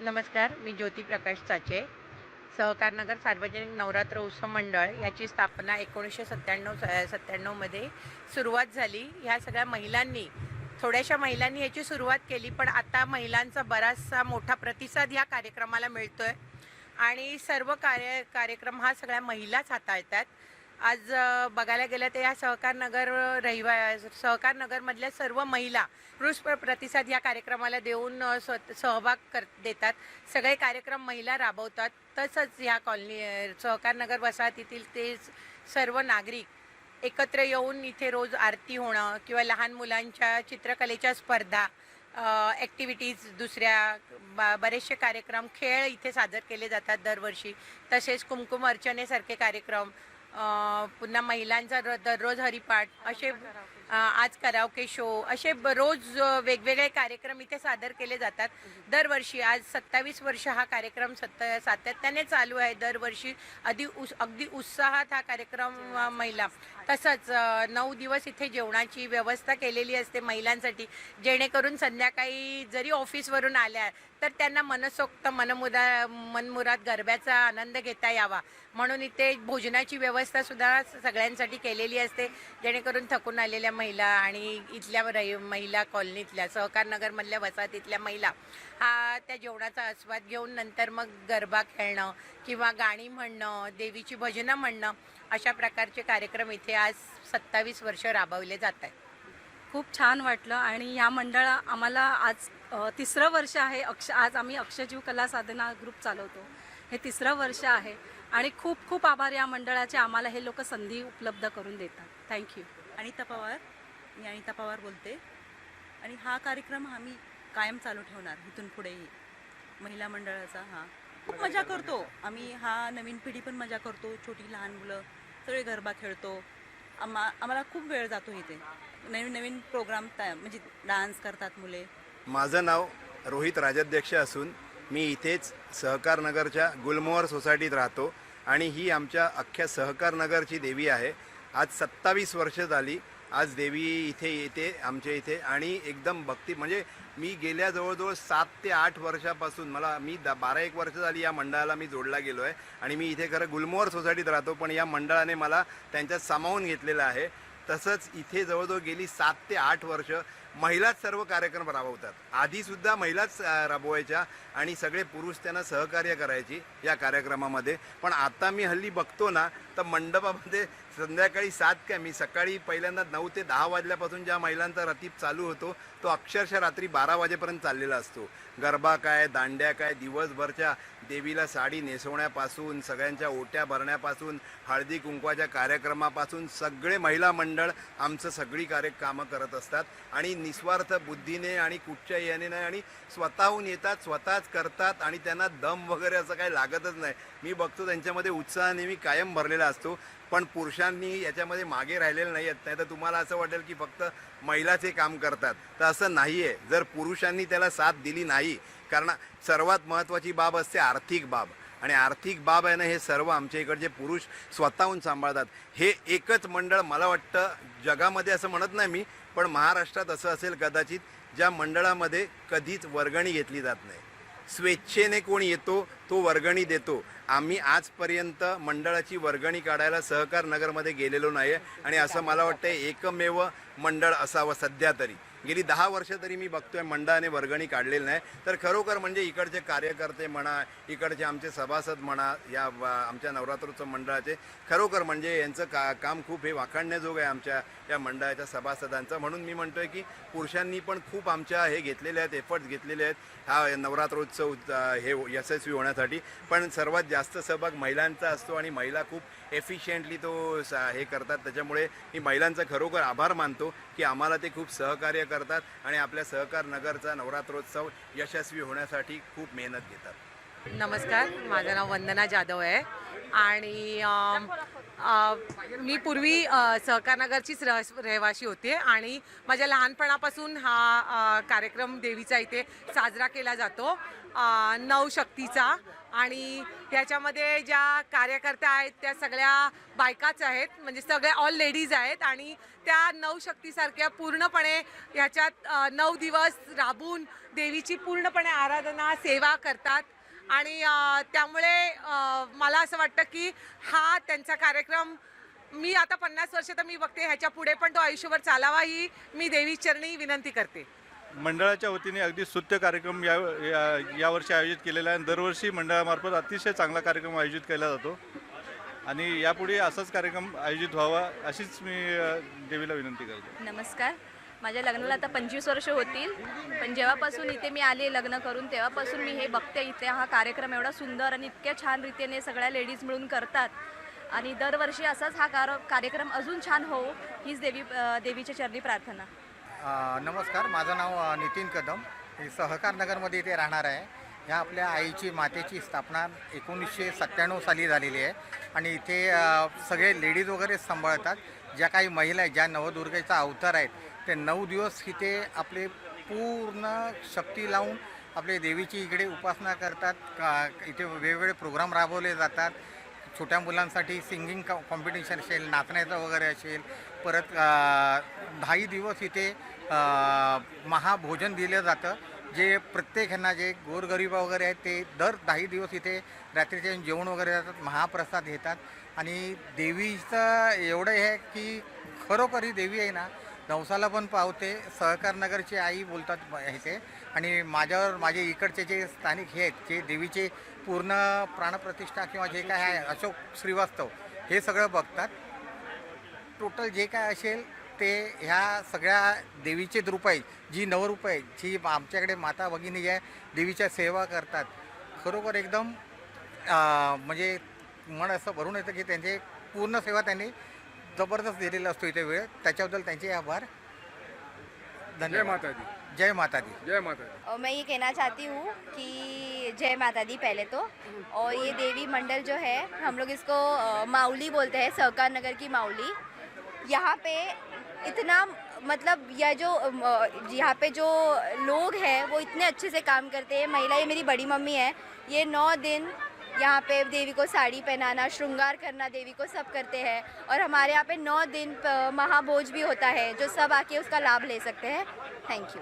नमस्कार, मी ज्योती प्रकाश चाचे. सहकारनगर सार्वजनिक नवरात्र उत्सव मंडळ याची स्थापना 1997मध्ये सुरुवात झाली. ह्या सगळ्या महिलांनी, थोड्याशा महिलांनी याची सुरुवात केली, पण आता महिलांचा बराचसा मोठा प्रतिसाद ह्या कार्यक्रमाला मिळतोय आणि सर्व कार्यक्रम हा सगळ्या महिलाच हाताळतात. आज बघायला गेलं तर या सहकार नगरमधल्या सर्व महिला उत्कृष्ट प्रतिसाद या कार्यक्रमाला देऊन सहभाग देतात. सगळे कार्यक्रम महिला राबवतात. तसंच ह्या सहकार नगर वसाहतीतील ते सर्व नागरिक एकत्र येऊन इथे रोज आरती होणं किंवा लहान मुलांच्या चित्रकलेच्या स्पर्धा, ॲक्टिव्हिटीज, बरेचसे कार्यक्रम, खेळ इथे सादर केले जातात दरवर्षी. तसेच कुमकुम अर्चनेसारखे कार्यक्रम, पुन्हा महिलांचा दररोज हरिपाठ, असे आज कराओके शो, असे रोज वेगवेगळे कार्यक्रम इथे सादर केले जातात दरवर्षी. आज 27 वर्ष हा कार्यक्रम सातत्याने चालू आहे. दरवर्षी अगदी उत्साहात हा कार्यक्रम महिला. तसंच 9 दिवस इथे जेवणाची व्यवस्था केलेली असते महिलांसाठी, जेणेकरून संध्याकाळी जरी ऑफिसवरून आल्या तर त्यांना मनसोक्त मनमुराद गरब्याचा आनंद घेता यावा म्हणून इथे भोजनाची व्यवस्था सुद्धा सगळ्यांसाठी केलेली असते, जेणेकरून थकून आलेल्या महिला आणि इथल्या महिला कॉलनीतल्या सहकार नगरमधल्या वसाहतीतल्या महिला त्या जेवणाचा आस्वाद घेऊन नंतर मग गरबा खेळणं किंवा गाणी म्हणणं, देवीची भजनं म्हणणं, अशा प्रकारचे कार्यक्रम इथे आज 27 वर्ष राबवले जात आहेत. खूप छान वाटलं आणि ह्या मंडळा आम्हाला आज 3रं वर्ष आहे. आज आम्ही अक्षजीव कला साधना ग्रुप चालवतो. हे 3रं वर्ष आहे आणि खूप खूप आभार या मंडळाचे. आम्हाला हे लोक संधी उपलब्ध करून देतात. थँक्यू. अनिता पवार, मी अनिता पवार बोलते. आणि हा कार्यक्रम आम्ही कायम चालू ठेवणार इथून पुढेही. महिला मंडळाचा खूप मजा करतो आम्ही. नवीन पिढी पण मजा करतो. छोटी लहान मुलं सगळे गरबा खेळतो. आम्हाला खूप वेळ जातो इथे. नवीन नवीन प्रोग्राम म्हणजे डान्स करतात मुले. माझं नाव रोहित राजाध्यक्ष असून मी इथेच सहकार नगरच्या गुलमोहर सोसायटीत राहतो आणि ही आमच्या अख्ख्या सहकार नगरची देवी आहे. आज 27 वर्ष झाली आज देवी इथे येते आमच्या इथे आणि एकदम भक्ती. म्हणजे मी गेल्या जवळजवळ 7 ते 8 वर्षापासून मी 12-1 वर्ष झाली या मंडळाला मी जोडला गेलो आहे आणि मी इथे खरं गुलमोहर सोसायटीत राहतो, पण या मंडळाने मला त्यांच्यात सामावून घेतलेलं आहे. तसंच इथे जवळजवळ गेली 7 ते 8 वर्ष महिलाच सर्व कार्यक्रम राबवतात. आधीसुद्धा महिलाच राबवायच्या आणि सगळे पुरुष त्यांना सहकार्य करायची या कार्यक्रमामध्ये. पण आता मी हल्ली बघतो ना तर मंडपामध्ये संध्याकाळी 7 काय, मी सकाळी पहिल्यांदा 9 ते 10 वाजल्यापासून ज्या महिलांचा रतीब चालू होतो तो अक्षरशः रात्री 12 वाजेपर्यंत चाललेला असतो. गरबा काय, दांड्या काय, दिवसभरच्या देवीला साडी नेसवण्यापासून, सगळ्यांच्या ओट्या भरण्यापासून, हळदी कुंकवाच्या कार्यक्रमापासून सगळे महिला मंडळ आमचं सगळी कामं करत असतात आणि निस्वार्थ बुद्धीने आणि कुठच्या याने नाही आणि स्वतःहून येतात, स्वतःच करतात आणि त्यांना दम वगैरे असं काही लागतच नाही. मी बघतो त्यांच्यामध्ये उत्साह नेहमी कायम भरलेला असतो. पण पुरुषांनी याच्यामध्ये मागे राहिलेलं नाही आहेत. नाही तर तुम्हाला असं वाटेल की फक्त महिलाच हे काम करतात, तर असं नाही आहे. जर पुरुषांनी त्याला साथ दिली नाही, कारण सर्वात महत्त्वाची बाब असते आर्थिक बाब, आणि आर्थिक बाब आहे ना हे सर्व आमच्या इकडचे पुरुष स्वतःहून सांभाळतात. हे एकच मंडळ मला वाटतं जगामध्ये, असं म्हणत नाही मी, पण महाराष्ट्रात असं असेल कदाचित, ज्या मंडळामध्ये कधीच वर्गणी घेतली जात नाही. स्वेच्छेने कोण येतो तो वर्गणी देतो. आम्ही आजपर्यंत मंडळाची वर्गणी काढायला सहकार नगरमध्ये गेलेलो नाही आणि असं मला वाटतं एकमेव मंडळ असावं सध्या तरी. गेली 10 वर्ष तरी मी बघतोय मंडळाने वर्गणी काढलेली नाही. तर खरोखर म्हणजे इकडचे कार्यकर्ते म्हणा, इकडचे आमचे सभासद म्हणा, या आमच्या नवरात्रोत्सव मंडळाचे खरोखर म्हणजे यांचं काम खूप हे वाखाणण्याजोगं आहे आमच्या या मंडळाच्या सभासदांचं. म्हणून मी म्हणतोय की पुरुषांनी पण खूप आमच्या हे घेतलेले आहेत, एफर्ट्स घेतलेले आहेत हा नवरात्रोत्सव हे यशस्वी होण्यासाठी. पण सर्वात जास्त सहभाग महिलांचा असतो आणि महिला खूप एफिशियंटली तो हे करतात. त्याच्यामुळे मी महिलांचा खरोखर आभार मानतो की आम्हाला ते खूप सहकार्य करतात आणि आपल्या सहकार नगरचा नवरात्रोत्सव यशस्वी होण्यासाठी खूप मेहनत घेतात. नमस्कार, माझं नाव वंदना जाधव आहे आणि मी पूर्वी सहकारनगरचीच रहिवाशी होते आणि माझ्या लहानपणापासून हा कार्यक्रम देवीचा इथे साजरा केला जातो नवशक्तीचा. आणि ह्याच्यामध्ये ज्या कार्यकर्त्या आहेत त्या सगळ्या बायकाच आहेत, म्हणजे सगळ्या ऑल लेडीज आहेत आणि त्या नवशक्तीसारख्या पूर्णपणे ह्याच्यात 9 दिवस राबून देवीची पूर्णपणे आराधना सेवा करतात. आणि त्यामुळे मला असं वाटतं की हा त्यांचा कार्यक्रम मी आता 50 वर्ष तर मी बघते, ह्याच्या पुढे पण तो आयुष्यभर चालावा ही मी देवी चरणी विनंती करते. मंडळाच्या वतीने अगदी स्तुत्य कार्यक्रम यावर्षी आयोजित केलेला आहे. दरवर्षी मंडळामार्फत अतिशय चांगला कार्यक्रम आयोजित केला जातो आणि यापुढे असाच कार्यक्रम आयोजित व्हावा अशीच मी देवीला विनंती करतो. नमस्कार, माझ्या लग्नाला आता 25 वर्ष होतील, पण जेव्हापासून इथे मी आले लग्न करून तेव्हापासून मी हे बघते. इथे हा कार्यक्रम एवढा सुंदर आणि इतक्या छान रीतीने सगळ्या लेडीज मिळून करतात आणि दरवर्षी असाच हा कार्यक्रम अजून छान हो हीच देवीच्या चरणी प्रार्थना. नमस्कार, माझं नाव नितीन कदम. मी सहकार नगरमध्ये इथे राहणार आहे. ह्या आपल्या आईची मातेची स्थापना 1997 साली झालेली आहे आणि इथे सगळे लेडीज वगैरे सांभाळतात. ज्या काही महिला आहेत, ज्या नवदुर्गेचा अवतार आहेत, ते 9 दिवस इथे आपले पूर्ण शक्ती लावून आपले देवीची इकडे उपासना करतात. इथे वेगवेगळे प्रोग्राम राबवले जातात. छोट्या मुलांसाठी सिंगिंग कॉम्पिटिशन असेल, नाचण्याचं वगैरे असेल. परत 10 दिवस इथे महाभोजन दिलं जातं, जे प्रत्येक ह्यांना जे गोरगरिबा वगैरे आहेत ते दर 10 दिवस इथे रात्रीचे जेवण वगैरे जातात, महाप्रसाद घेतात. आणि देवीचं एवढं आहे की खरोखर ही देवी आहे ना, नवसाला पण पावते. सहकार नगरची आई बोलतात इथे. आणि माझे इकडचे जे स्थानिक हे आहेत, जे देवीचे पूर्ण प्राणप्रतिष्ठा किंवा जे काय आहे, अशोक श्रीवास्तव हे सगळं बघतात. टोटल जे काय असेल ते ह्या सगळ्या देवीचे रूप आहे, जी नवरूप आहे, जी आमच्याकडे माता भगिनी आहे, देवीच्या सेवा करतात. खरोखर एकदम म्हणजे मन असं भरून येतं की त्यांचे पूर्ण सेवा त्यांनी जबरदस्त दिलेला असतो इथे वेळ. त्याच्याबद्दल त्यांचे आभार. धन्यवाद. जय माता दी. जय माता दी. जय माता दी. मैं ये कहना चाहती हूँ कि जय माता दी पहले तो, और ये देवी मंडल जो है हम लोग इसको माउली बोलते हैं, सहकार नगर की माउली. यहाँ पे इतना मतलब यह जो यहाँ पे जो लोग हैं वो इतने अच्छे से काम करते हैं. महिला, ये मेरी बड़ी मम्मी है, ये 9 दिन यहाँ पे देवी को साड़ी पहनाना, श्रृंगार करना, देवी को सब करते हैं. और हमारे यहाँ पे 9 दिन महाभोज भी होता है, जो सब आके उसका लाभ ले सकते हैं. Thank you.